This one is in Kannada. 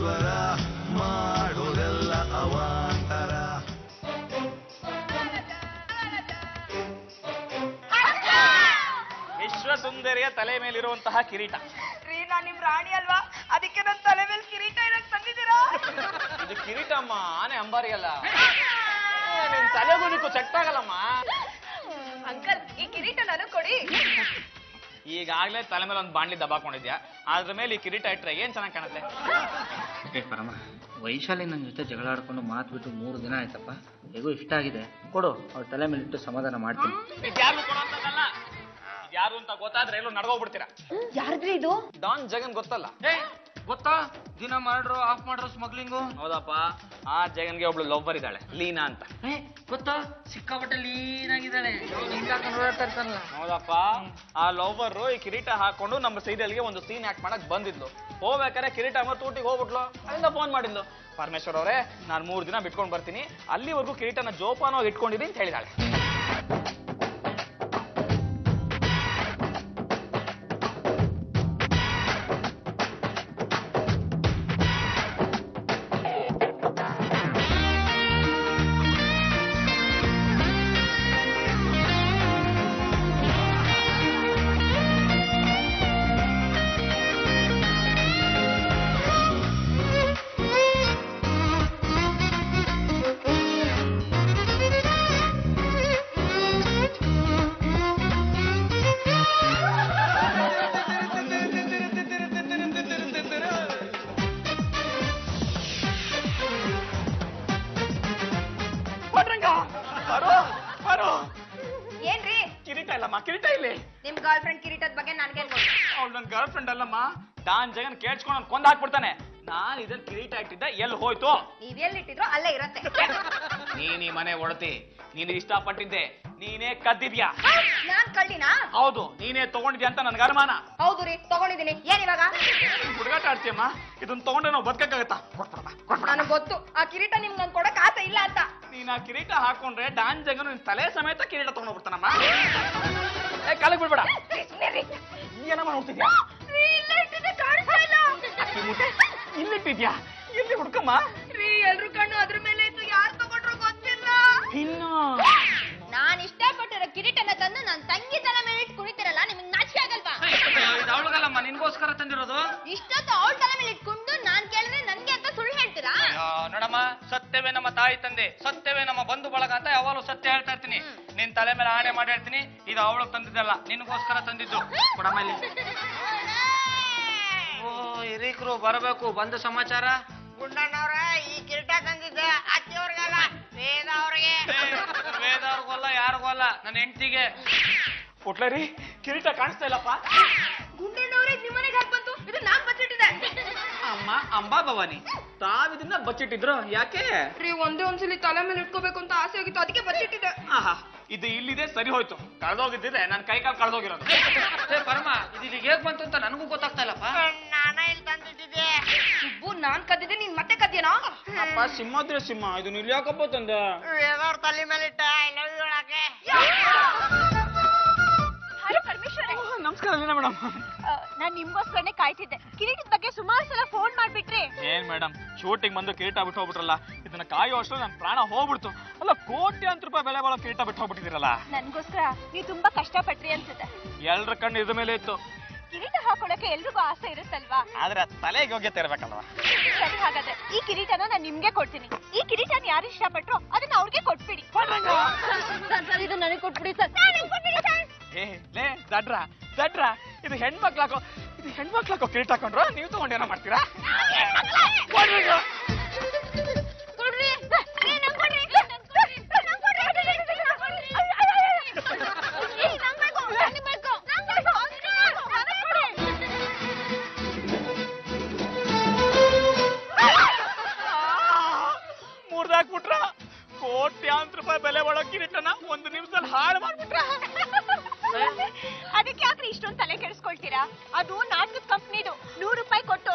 ಈಶ್ವರ ಮಾಡೋದೆಲ್ಲ ಅವಾಂತರ. ವಿಶ್ವಸುಂದರಿಯ ತಲೆ ಮೇಲಿರುವಂತಹ ಕಿರೀಟ. ರೀ ನಾನ್ ನಿಮ್ ರಾಣಿ ಅಲ್ವಾ, ಅದಕ್ಕೆ ನನ್ ತಲೆ ಮೇಲೆ ಕಿರೀಟ ಇರಕ್ ತಂದಿದ್ದೀರಾ? ಇದು ಕಿರೀಟ ಅಮ್ಮ, ಆನೆ ಅಂಬಾರಿ ಅಲ್ಲ. ನಿನ್ ತಲೆಗೂ ನಿಕ್ಕು ಸೆಟ್ ಆಗಲ್ಲಮ್ಮ. ಅಂಕಲ್, ಈ ಕಿರೀಟ ನನಗ್ ಕೊಡಿ. ಈಗಾಗ್ಲೇ ತಲೆ ಮೇಲೆ ಒಂದು ಬಾಣ್ಲಿ ದಬಾಕೊಂಡಿದ್ಯಾ, ಅದ್ರ ಮೇಲೆ ಈ ಕಿರೀಟ ಇಟ್ರೆ ಏನ್ ಚೆನ್ನಾಗಿ ಕಾಣುತ್ತೆ. ಪರಮ, ವೈಶಾಲಿ ನನ್ನ ಜೊತೆ ಜಗಳ ಆಡ್ಕೊಂಡು ಮಾತು ಬಿಟ್ಟು 3 ದಿನ ಆಯ್ತಪ್ಪ. ಹೇಗೂ ಇಷ್ಟ ಆಗಿದೆ, ಕೊಡು, ಅವ್ರ ತಲೆ ಮೇಲೆ ಇಟ್ಟು ಸಮಾಧಾನ ಮಾಡ್ತೀನಿ. ಇದ್ಯಾರು ಕೊಡುವಂತದಲ್ಲ, ಯಾರು ಅಂತ ಗೊತ್ತಾದ್ರೆ ಎಲ್ಲೂ ನಡ್ಗೋಗ್ಬಿಡ್ತೀರಾ. ಯಾರ್ದ್ರಿ ಇದು? ಡಾನ್ ಜಗನ್ ಗೊತ್ತಲ್ಲ? ಗೊತ್ತಾ, ದಿನ ಮಾಡ್ರು ಆಫ್ ಮಾಡ್ರು ಸ್ಮಗ್ಲಿಂಗು. ಹೌದಪ್ಪ, ಆ ಜಗನ್ಗೆ ಒಬ್ಳು ಲವ್ವರ್ ಇದ್ದಾಳೆ, ಲೀನಾ ಅಂತ. ಗೊತ್ತಾ, ಸಿಕ್ಕಾಪಟ್ಟೆ ಲೀನಾಗಿದ್ದಾಳೆ. ಹೌದಪ್ಪ, ಆ ಲವ್ವರ್ ಈ ಕಿರೀಟ ಹಾಕೊಂಡು ನಮ್ಮ ಸೀರಿಯಲ್ಗೆ ಒಂದು ಸೀನ್ ಆಕ್ಟ್ ಮಾಡಕ್ ಬಂದಿದ್ಲು. ಹೋಗ್ಬೇಕಾರೆ ಕಿರೀಟ ಮತ್ತು ಊಟಿಗೆ ಹೋಗ್ಬಿಟ್ಲು. ಅಲ್ಲಿಂದ ಫೋನ್ ಮಾಡಿದ್ಲು, ಪರಮೇಶ್ವರ್ ಅವರೇ ನಾನು 3 ದಿನ ಬಿಟ್ಕೊಂಡು ಬರ್ತೀನಿ, ಅಲ್ಲಿವರೆಗೂ ಕಿರೀಟನ ಜೋಪಾನವಾಗಿ ಇಟ್ಕೊಂಡಿದ್ದೀನಿ ಅಂತ ಹೇಳಿದಾಳೆ. ಏನ್ರಿ? ಕಿರೀಟ ಇಲ್ಲಮ್ಮ, ಕಿರೀಟ ಇಲ್ಲಿ. ನಿಮ್ ಗರ್ಲ್ ಫ್ರೆಂಡ್ ಕಿರೀಟದ ಬಗ್ಗೆ ನನ್ಗೆ ಗೊತ್ತು. ಅವ್ಳು ನನ್ನ ಗರ್ಲ್ ಫ್ರೆಂಡ್ ಅಲ್ಲಮ್ಮ, ಡಾನ್ ಜಗನ್ ಕೇಳ್ಸ್ಕೊಂಡು ನಾನು ಕೊಂದ್ ಹಾಕ್ಬಿಡ್ತಾನೆ. ನಾನು ಇದನ್ನ ಕಿರೀಟ ಇಟ್ಟಿದ್ದ ಎಲ್ಲಿ ಹೋಯ್ತು? ನೀವ್ ಎಲ್ಲಿಟ್ಟಿದ್ರು ಅಲ್ಲೇ ಇರತ್ತೆ. ನೀನ್ ಈ ಮನೆ ಒಡತಿ, ನೀನು ಇಷ್ಟಪಟ್ಟಿದ್ದೆ, ನೀನೇ ಕದ್ದಿದ್ಯಾ. ನಾನ್ ಕಳ್ಳಿನಾ? ಹೌದು, ನೀನೇ ತಗೊಂಡಿದ್ಯಾ ಅಂತ ನನ್ಗೆ ಅನುಮಾನ. ಹೌದು ರೀ, ತಗೊಂಡಿದ್ದೀನಿ. ಏನ್ ಇವಾಗ ಹುಡುಗಾಟ ಆಡ್ತೀಯಮ್ಮ? ಇದನ್ನ ತಗೊಂಡ್ರೆ ನಾವು ಬದುಕಕ್ಕಾಗತ್ತಾ? ನನಗ್ ಗೊತ್ತು, ಆ ಕಿರೀಟ ನಿಮ್ಗೆ ನನ್ ಕೊಡಕ್ ಆಸೆ ಇಲ್ಲ ಅಂತ. ನೀನ್ ಆ ಕಿರೀಟ ಹಾಕೊಂಡ್ರೆ ಡಾನ್ ಜಗನ್ ನಿನ್ ತಲೆ ಸಮೇತ ಕಿರೀಟ ತಗೊಂಡ್ಬಿಡ್ತಾನಮ್ಮ. ಕಾಲಿಗೆ ಬಿಡ್ಬೇಡ. ಏನಮ್ಮ ನೋಡ್ತಿದ್ಯಾ? ಇಲ್ಲಿಟ್ಟಿದ್ಯಾ? ಇಲ್ಲಿ ಹುಡ್ಕಮ್ಮ. ರೀ, ಎಲ್ರು ಕಣ್ಣು ಅದ್ರ ಮೇಲೆ ಇತ್ತು, ಯಾರು ತಗೊಂಡ್ರು ಗೊತ್ತಿಲ್ಲ. ಇನ್ನು ನಾನ್ ಇಷ್ಟಪಟ್ಟಿರೋ ಕಿರೀಟನ ತಂದು ನನ್ ತಂಗಿ ತಲೆ ಮೇಲೆ ಇಟ್ಟು ಕುಣಿತಿರಲ್ಲ, ನಿಮ್ಗೆ ನಾಚಿಕೆ ಆಗಲ್ವಾ? ಇದು ಅವಳಿಗಲ್ಲಮ್ಮ, ನಿನ್ಗೋಸ್ಕರ ತಂದಿರೋದು. ಇಷ್ಟೊತ್ತು ಅವಳ ತಲೆ ಮೇಲೆ ಇಟ್ಕೊಂಡು ನಾನ್ ಕೇಳಿದ್ರೆ ನನ್ಗೆ ಅಂತ ಸುಳ್ಳು ಹೇಳ್ತೀರಾ? ನೋಡಮ್ಮ, ಸತ್ಯವೇ ನಮ್ಮ ತಾಯಿ ತಂದೆ, ಸತ್ಯವೇ ನಮ್ಮ ಬಂಧು ಬಳಗ ಅಂತ ಯಾವಾಗಲೂ ಸತ್ಯ ಹೇಳ್ತಾ ಇರ್ತೀನಿ. ನಿನ್ ತಲೆ ಮೇಲೆ ಆಣೆ ಮಾಡಿ ಹೇಳ್ತೀನಿ, ಇದು ಅವಳು ತಂದಿದ್ದಲ್ಲ, ನಿನ್ಗೋಸ್ಕರ ತಂದಿದ್ದು. ಕೊಡಮ್ಮ ಇಲ್ಲಿ. ಓ, ಹಿರೀಕರು ಬರಬೇಕು. ಬಂದ ಸಮಾಚಾರ? ಗುಂಡಣ್ಣವ್ರ, ಈ ಕಿರೀಟ ತಂದಿದ್ದೆ ಅತ್ತಿಯವ್ರಿಗಲ್ಲ, ವೇದ ಅವ್ರಿಗೆ. ವೇದ ಅವ್ರಿಗೋಲ್ಲ, ಯಾರಿಗೂ ಅಲ್ಲ, ನನ್ನ ಹೆಂಡತಿಗೆ. ಕೊಟ್ಲರಿ, ಕಿರೀಟ ಕಾಣಿಸ್ತಾ ಇಲ್ಲಪ್ಪ. ಗುಂಡಣ್ಣವ್ರೆ, ನಿಮ್ಮನೆಗೆ ಹಾಕ್ ಬಂತು, ಇದು ನಾನ್ ಬಚ್ಚಿಟ್ಟಿದ್ದೆ. ಅಮ್ಮ ಅಂಬಾ ಭವಾನಿ, ತಾವಿದನ್ನ ಬಚ್ಚಿಟ್ಟಿದ್ರು ಯಾಕೆ? ರೀ, ಒಂದ್ಸಲಿ ತಲೆ ಮೇಲೆ ಇಟ್ಕೋಬೇಕು ಅಂತ ಆಸೆ ಆಗಿತ್ತು, ಅದಕ್ಕೆ ಬಚ್ಚಿಟ್ಟಿದ್ದೆ. ಆಹಾ, ಇದು ಇಲ್ಲಿದೆ, ಸರಿ ಹೋಯ್ತು. ಕಳೆದೋಗಿದ್ದಿದ್ರೆ ನನ್ನ ಕೈ ಕಾಲು ಕಳೆದೋಗಿರೋದು. ಪರಮ, ಇದು ಇಲ್ಲಿಗೆ ಹೇಗ್ ಬಂತು ಅಂತ ನನಗೂ ಗೊತ್ತಾಗ್ತಾ ಇಲ್ಲಪ್ಪ. ನಾನ ಇಲ್ಲಿ ತಂದಿದ್ದೆ. ಸುಬ್ಬು, ನಾನ್ ಕದ್ದಿದ್ದೆ, ನೀನ್ ಮತ್ತೆ ಕದ್ಯನಾ? ಅಪ್ಪ, ಸಿಂಹಾದ್ರೆ ಸಿಂಹ, ಇದು ನೀನ್ ಯಾಕಪ್ಪ ತಂದೆ? ವೇದವ್ರ ತಲೆ ಮೇಲೆ ಇಟ್ಟ ಐ ಲವ್ ಯು ಹೇಳಕ್ಕೆ. ಹಲೋ ಪರಮೇಶ್ವರ. ನಮಸ್ಕಾರ ಮೇಡಮ್. ನಾನ್ ನಿಮ್ಗೋಸ್ಕರನೇ ಕಾಯ್ತಿದ್ದೆ. ಕಿರೀಟದ ಬಗ್ಗೆ ಸುಮಾರು ಸಲ ಫೋನ್ ಮಾಡ್ಬಿಟ್ರಿ. ಏನ್ ಮೇಡಮ್, ಶೂಟಿಂಗ್ ಬಂದು ಕಿರೀಟ ಬಿಟ್ಟು ಹೋಗ್ಬಿಟ್ರಲ್ಲ, ಇದನ್ನ ಕಾಯೋ ಅಷ್ಟು ನನ್ ಪ್ರಾಣ ಹೋಗ್ಬಿಡ್ತು. ಅಲ್ಲ, ಕೋಟ್ಯಾಂತರ ರೂಪಾಯಿ ಬೆಲೆ ಬಾಳೋ ಕಿರೀಟ ಬಿಟ್ಟು ಹೋಗ್ಬಿಟ್ಟಿದಿರಲ್ಲ. ನನ್ಗೋಸ್ಕರ ನೀವು ತುಂಬಾ ಕಷ್ಟಪಟ್ರಿ ಅನ್ಸುತ್ತೆ. ಎಲ್ರ ಕಣ್ಣು ಇದ್ರ ಮೇಲೆ ಇತ್ತು. ಕಿರೀಟ ಹಾಕೊಳಕ್ಕೆ ಎಲ್ರಿಗೂ ಆಸೆ ಇರುತ್ತಲ್ವಾ? ಆದ್ರೆ ತಲೆಗೆ ಯೋಗ್ಯತೆ ಇರ್ಬೇಕಲ್ವಾ? ಸರಿ, ಹಾಗಾದ್ರೆ ಈ ಕಿರೀಟನ ನಾನ್ ನಿಮ್ಗೆ ಕೊಡ್ತೀನಿ. ಈ ಕಿರೀಟನ ಯಾರು ಇಷ್ಟಪಟ್ರು ಅದನ್ನ ಅವ್ರಿಗೆ ಕೊಟ್ಬಿಡಿ. ಸರ್, ಇದು ನನಗೆ ಕೊಟ್ಬಿಡಿ ಸರ್. ಲೇ ದಡ್ರ ದಡ್ರ, ಇದು ಹೆಣ್ಮಕ್ಳಾಕೋ ಕಿರೀಟ ಹಾಕೊಂಡ್ರು, ನೀವು ತಗೊಂಡೇನೋ ಮಾಡ್ತೀರಾ? ಮುರ್ದಾಕ್ಬಿಟ್ರ, ಕೋಟ್ಯಾಂತರ ರೂಪಾಯಿ ಬೆಲೆ ಬಾಳೋ ಕಿರೀಟನ 1 ನಿಮಿಷದಲ್ಲಿ ಹಾಳು ಮಾಡ್ಬಿಟ್ರ. ಅದಕ್ಕೆ ಯಾಕ್ರಿ ಇಷ್ಟೊಂದು ತಲೆ ಕೆಡಿಸ್ಕೊಳ್ತೀರಾ? ಅದು ನಾಟಕದ ಕಂಪ್ನಿದು. 100 ರೂಪಾಯಿ ಕೊಟ್ಟು